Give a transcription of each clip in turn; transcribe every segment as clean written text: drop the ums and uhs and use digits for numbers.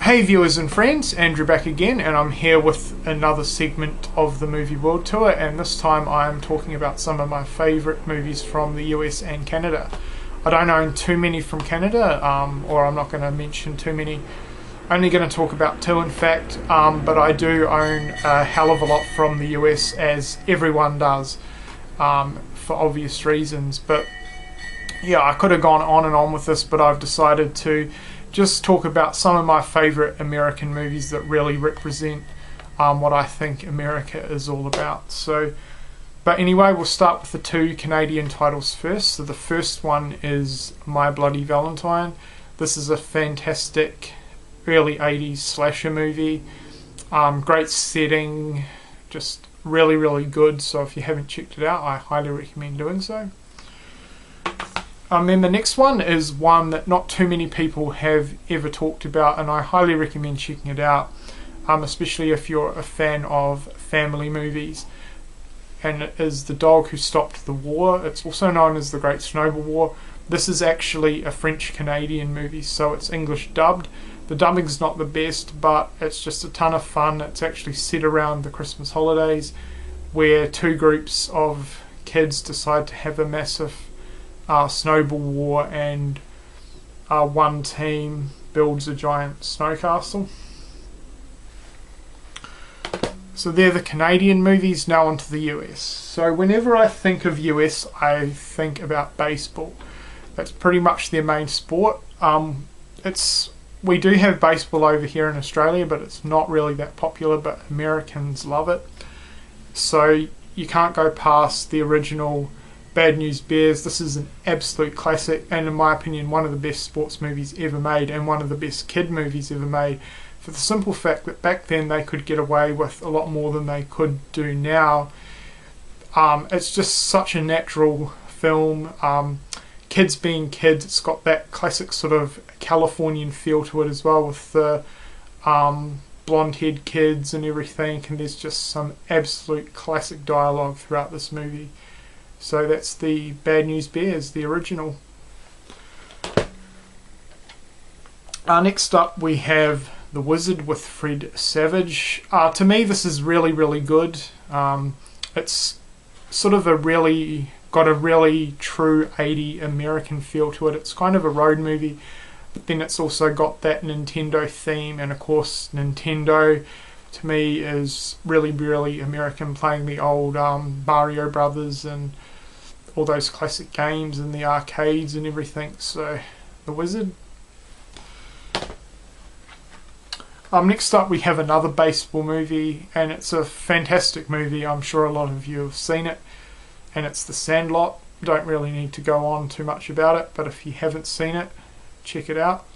Hey viewers and friends, Andrew back again, and I'm here with another segment of the Movie World Tour, and this time I'm talking about some of my favourite movies from the US and Canada. I don't own too many from Canada, or I'm not going to mention too many. Only going to talk about two in fact, but I do own a hell of a lot from the US, as everyone does, for obvious reasons. But yeah, I could have gone on and on with this, but I've decided to just talk about some of my favourite American movies that really represent what I think America is all about. But anyway, we'll start with the two Canadian titles first. So the first one is My Bloody Valentine. This is a fantastic early 80s slasher movie. Great setting, just really good. So if you haven't checked it out, I highly recommend doing so. Then the next one is one that not too many people have ever talked about, and I highly recommend checking it out, especially if you're a fan of family movies. And it is The Dog Who Stopped the War. It's also known as The Great Snowball War. This is actually a French-Canadian movie, so it's English dubbed. The dubbing's not the best, but it's just a ton of fun. It's actually set around the Christmas holidays, where two groups of kids decide to have a massive snowball war, and one team builds a giant snow castle. So they're the Canadian movies. Now onto the US. So whenever I think of US, I think about baseball. That's pretty much their main sport. We do have baseball over here in Australia, but it's not really that popular, but Americans love it. So you can't go past the original Bad News Bears. This is an absolute classic, and in my opinion one of the best sports movies ever made, and one of the best kid movies ever made, for the simple fact that back then they could get away with a lot more than they could do now. It's just such a natural film. Kids being kids, it's got that classic sort of Californian feel to it as well, with the blonde-haired kids and everything, and there's just some absolute classic dialogue throughout this movie. So that's the Bad News Bears, the original. Next up we have The Wizard with Fred Savage. To me this is really good. It's sort of got a really true 80s American feel to it. It's kind of a road movie, but then it's also got that Nintendo theme, and of course Nintendo to me is really American, playing the old Mario Brothers and all those classic games in the arcades and everything. So The Wizard. Next up we have another baseball movie, and it's a fantastic movie. I'm sure a lot of you have seen it, and it's The Sandlot. Don't really need to go on too much about it, but if you haven't seen it, check it out.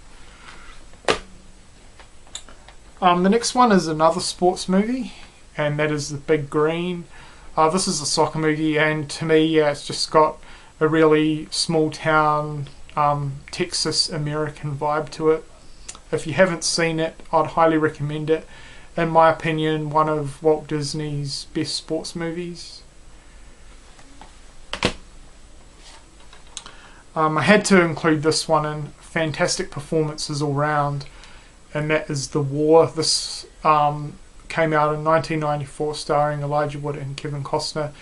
The next one is another sports movie, and that is The Big Green. This is a soccer movie, and to me, yeah, it's just got a really small town Texas American vibe to it. If you haven't seen it, I'd highly recommend it. In my opinion, one of Walt Disney's best sports movies. I had to include this one in. Fantastic performances all round, and that is The War. This came out in 1994, starring Elijah Wood and Kevin Costner.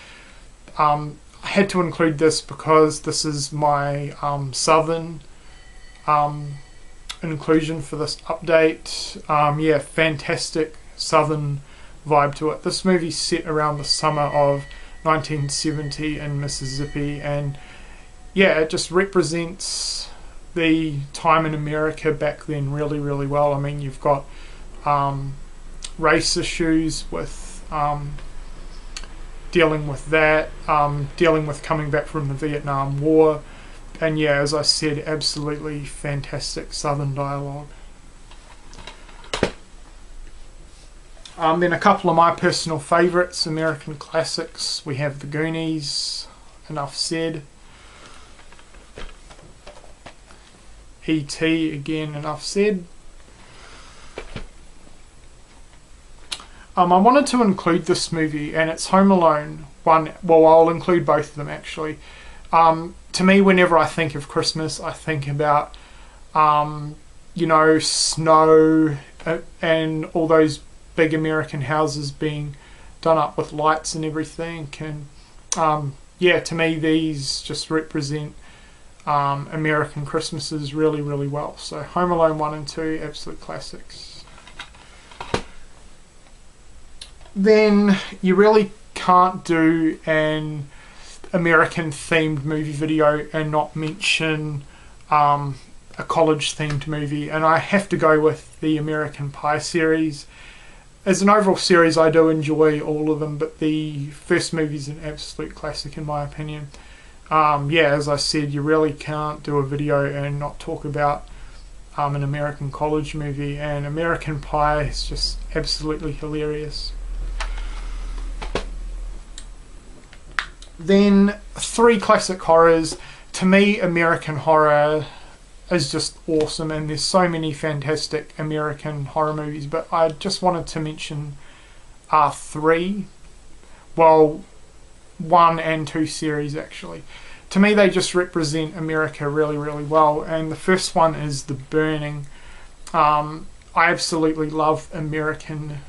I had to include this because this is my southern inclusion for this update. Yeah, fantastic southern vibe to it. This movie's set around the summer of 1970 in Mississippi, and yeah, it just represents the time in America back then really well. I mean, you've got race issues with dealing with that, dealing with coming back from the Vietnam War, and yeah, as I said, absolutely fantastic southern dialogue. Then a couple of my personal favourites, American classics. We have The Goonies, enough said. E.T. again, enough said. I wanted to include this movie, and it's Home Alone one. Well, I'll include both of them actually. To me, whenever I think of Christmas, I think about you know, snow and all those big American houses being done up with lights and everything. And yeah, to me these just represent American Christmases really, really well. So Home Alone 1 and 2, absolute classics. Then you really can't do an American themed movie video and not mention a college themed movie, and I have to go with the American Pie series. As an overall series, I do enjoy all of them, but the first movie is an absolute classic in my opinion. Yeah, as I said, you really can't do a video and not talk about an American college movie, and American Pie is just absolutely hilarious. Then 3 classic horrors. To me, American horror is just awesome, and there's so many fantastic American horror movies, but I just wanted to mention 3, well, 1 and 2 series actually. To me they just represent America really, really well, and the first one is The Burning. I absolutely love American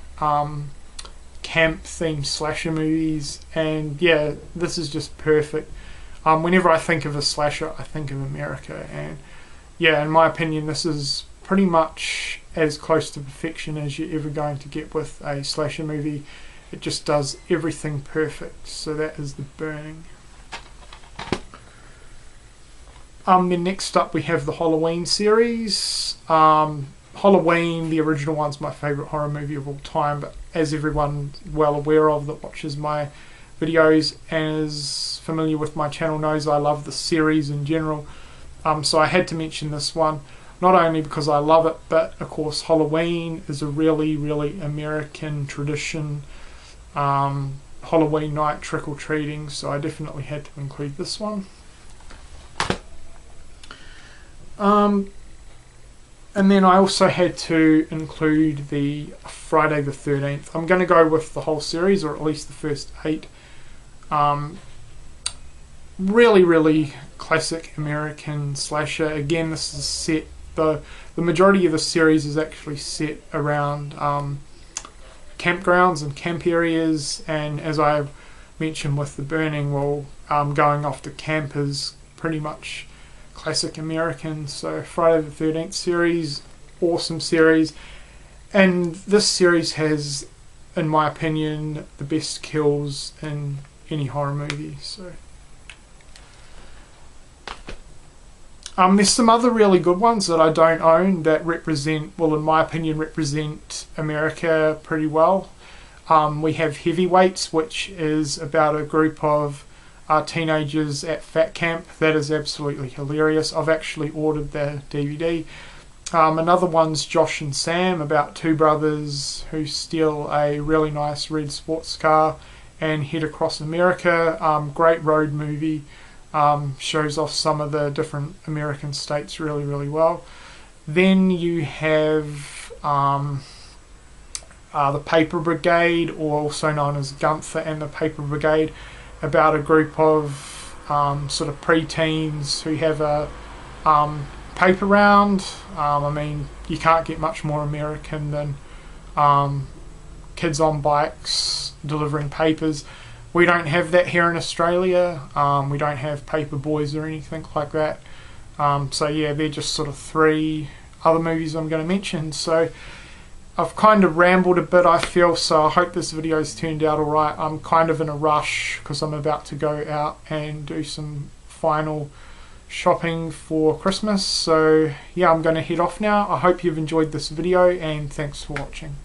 camp themed slasher movies, and yeah, this is just perfect. Whenever I think of a slasher, I think of America, and yeah, in my opinion, this is pretty much as close to perfection as you're ever going to get with a slasher movie. It just does everything perfect. So that is The Burning. Then next up we have the Halloween series. Halloween, the original one's my favourite horror movie of all time, but as everyone's well aware of that watches my videos and is familiar with my channel knows, I love the series in general. So I had to mention this one, not only because I love it, but of course Halloween is a really, really American tradition. Halloween night, trick-or-treating, so I definitely had to include this one. And then I also had to include the Friday the 13th. I'm going to go with the whole series, or at least the first 8. Really, really classic American slasher. Again, this is set, the majority of the series is actually set around campgrounds and camp areas, and as I mentioned with The Burning, well, going off to camp is pretty much classic American. So Friday the 13th series, awesome series, and this series has, in my opinion, the best kills in any horror movie. So there's some other really good ones that I don't own that represent, well, in my opinion, represent America pretty well. We have Heavyweights, which is about a group of teenagers at fat camp. That is absolutely hilarious. I've actually ordered the DVD. Another one's Josh and Sam, about 2 brothers who steal a really nice red sports car and head across America. Great road movie. Shows off some of the different American states really, really well. Then you have the Paper Brigade, or also known as Gunther and the Paper Brigade, about a group of sort of pre-teens who have a paper round. I mean, you can't get much more American than kids on bikes delivering papers. We don't have that here in Australia. We don't have paper boys or anything like that. So yeah, they're just sort of 3 other movies I'm going to mention. So I've kind of rambled a bit, I feel, so I hope this video's turned out alright. I'm kind of in a rush because I'm about to go out and do some final shopping for Christmas. So yeah, I'm going to head off now. I hope you've enjoyed this video, and thanks for watching.